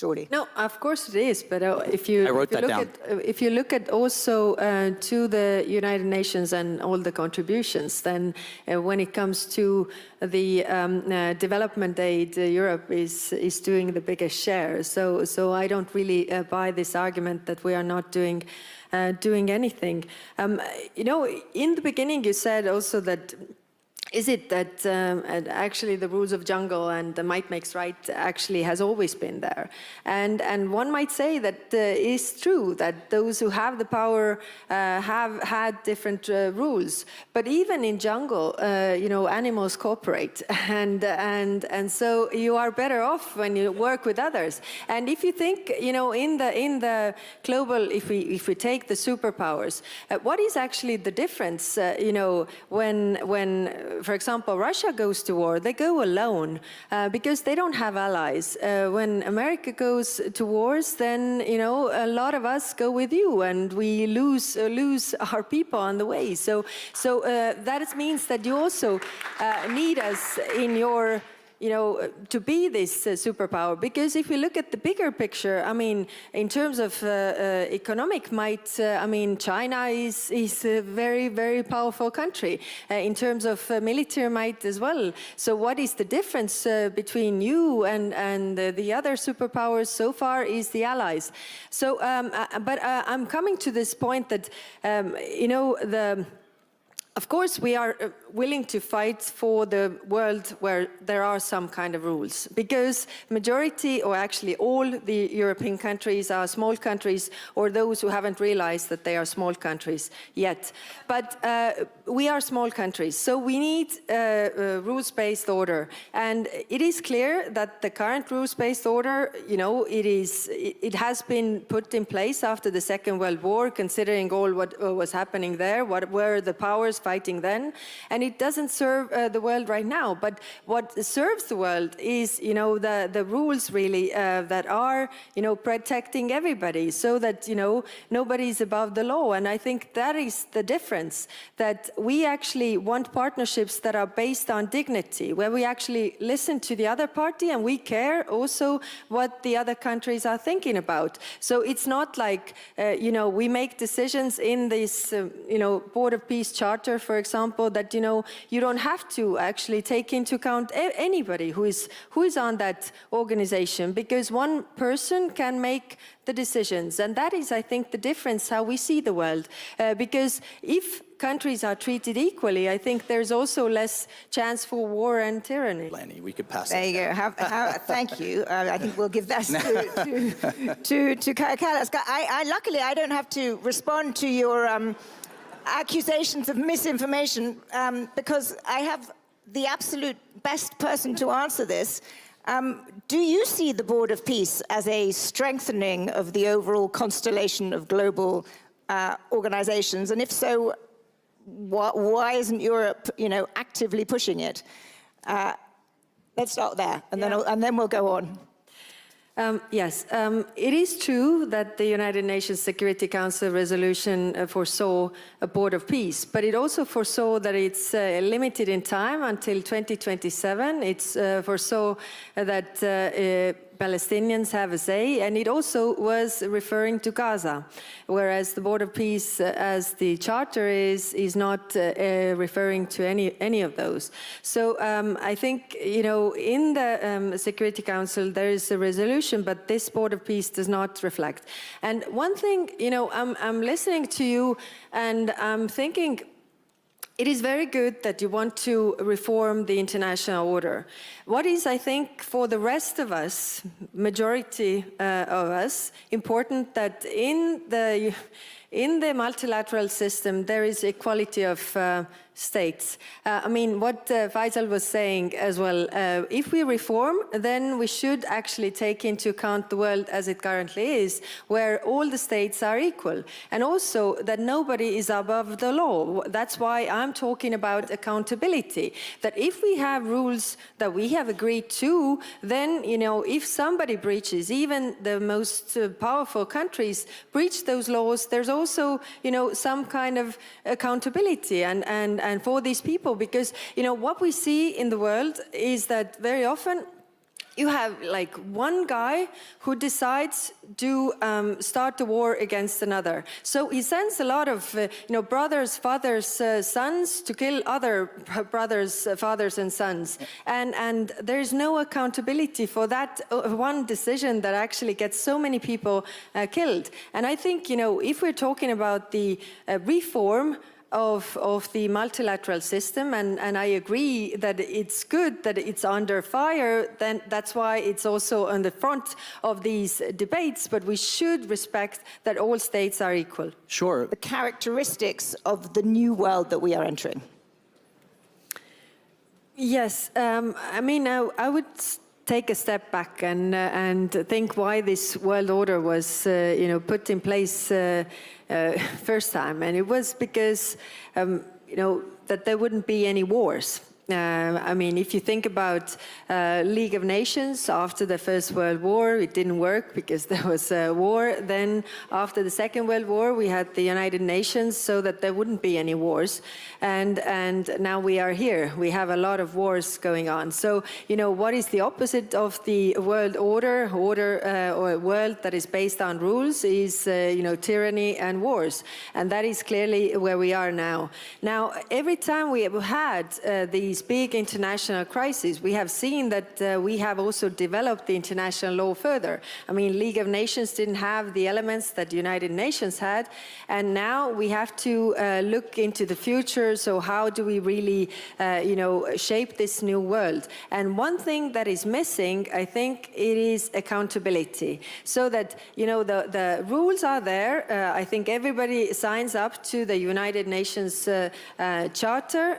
surely. No, of course it is. But if you look at also to the United Nations and all the contributions, then when it comes to the development aid, Europe is doing the biggest share. So I don't really buy this argument that we are not doing anything. In the beginning you said also that. Is it that actually the rules of jungle and the might makes right actually has always been there? And one might say that is true, that those who have the power have had different rules. But even in jungle, animals cooperate, and so you are better off when you work with others. And if you think, in the global, if we take the superpowers, what is actually the difference? When for example, Russia goes to war, they go alone because they don't have allies. When America goes to wars, then, a lot of us go with you and we lose our people on the way. So that means that you also need us in your to be this superpower. Because if we look at the bigger picture, I mean, in terms of economic might, China is a very, very powerful country. In terms of military might as well. So what is the difference between you and the other superpowers so far is the allies. So, but I'm coming to this point that, of course, we are willing to fight for the world where there are some kind of rules, because majority, or actually all the European countries are small countries, or those who haven't realized that they are small countries yet. But we are small countries, so we need rules-based order. And it is clear that the current rules-based order, it has been put in place after the Second World War, considering all what was happening there, what were the powers fighting then, and it doesn't serve the world right now. But what serves the world is, the rules really that are, protecting everybody, so that nobody is above the law. And I think that is the difference. That we actually want partnerships that are based on dignity, where we actually listen to the other party and we care also what the other countries are thinking about. So it's not like we make decisions in this Board of Peace Charter, for example, that you don't have to actually take into account anybody who is on that organization, because one person can make the decisions. And that is, I think, the difference how we see the world. Because if countries are treated equally, I think there's also less chance for war and tyranny. Lenny, we could pass there you go. Thank you. I think we'll give that to Kaja Kallas. Luckily, I don't have to respond to your accusations of misinformation because I have the absolute best person to answer this. Do you see the Board of Peace as a strengthening of the overall constellation of global organizations? And if so, why isn't Europe, actively pushing it? Let's start there, and then we'll go on. Yes, it is true that the United Nations Security Council resolution foresaw a Board of Peace, but it also foresaw that it's limited in time until 2027. It's foresaw that Palestinians have a say, and it also was referring to Gaza, whereas the Board of Peace, as the charter is not referring to any of those. So I think, in the Security Council there is a resolution, but this Board of Peace does not reflect. And one thing, I'm listening to you and I'm thinking, it is very good that you want to reform the international order. What is, I think, for the rest of us, majority of us, important that in the multilateral system there is equality of states. What Faisal was saying as well, if we reform, then we should actually take into account the world as it currently is, where all the states are equal, and also that nobody is above the law. That's why I'm talking about accountability, that if we have rules that we have agreed to, then, if somebody breaches, even the most powerful countries breach those laws, there's also, some kind of accountability and for these people, because what we see in the world is that very often you have like one guy who decides to start the war against another. So he sends a lot of brothers, fathers, sons to kill other brothers, fathers and sons. And there's no accountability for that one decision that actually gets so many people killed. And I think, if we're talking about the reform of the multilateral system, and I agree that it's good that it's under fire, then that's why it's also on the front of these debates, but we should respect that all states are equal. Sure. The characteristics of the new world that we are entering. Yes, I would take a step back and think why this world order was put in place first time, and it was because that there wouldn't be any wars. If you think about League of Nations after the First World War, it didn't work because there was a war. Then after the Second World War, we had the United Nations so that there wouldn't be any wars. And now we are here. We have a lot of wars going on. So, what is the opposite of the world order or a world that is based on rules is, tyranny and wars. And that is clearly where we are now. Now, every time we have had these big international crises, we have seen that we have also developed the international law further. League of Nations didn't have the elements that United Nations had, and now we have to look into the future. So how do we really, shape this new world? And one thing that is missing, I think, it is accountability. So that, the rules are there. I think everybody signs up to the United Nations Charter.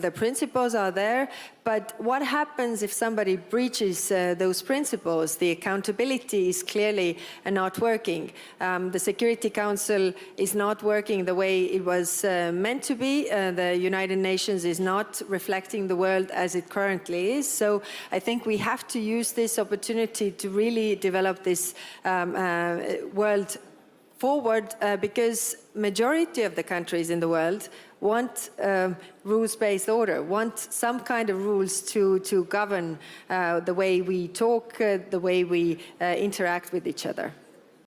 The principles are there, but what happens if somebody breaches those principles? The accountability is clearly not working. The Security Council is not working the way it was meant to be. The United Nations is not reflecting the world as it currently is. So I think we have to use this opportunity to really develop this world forward, because majority of the countries in the world want rules-based order, want some kind of rules to govern the way we talk, the way we interact with each other.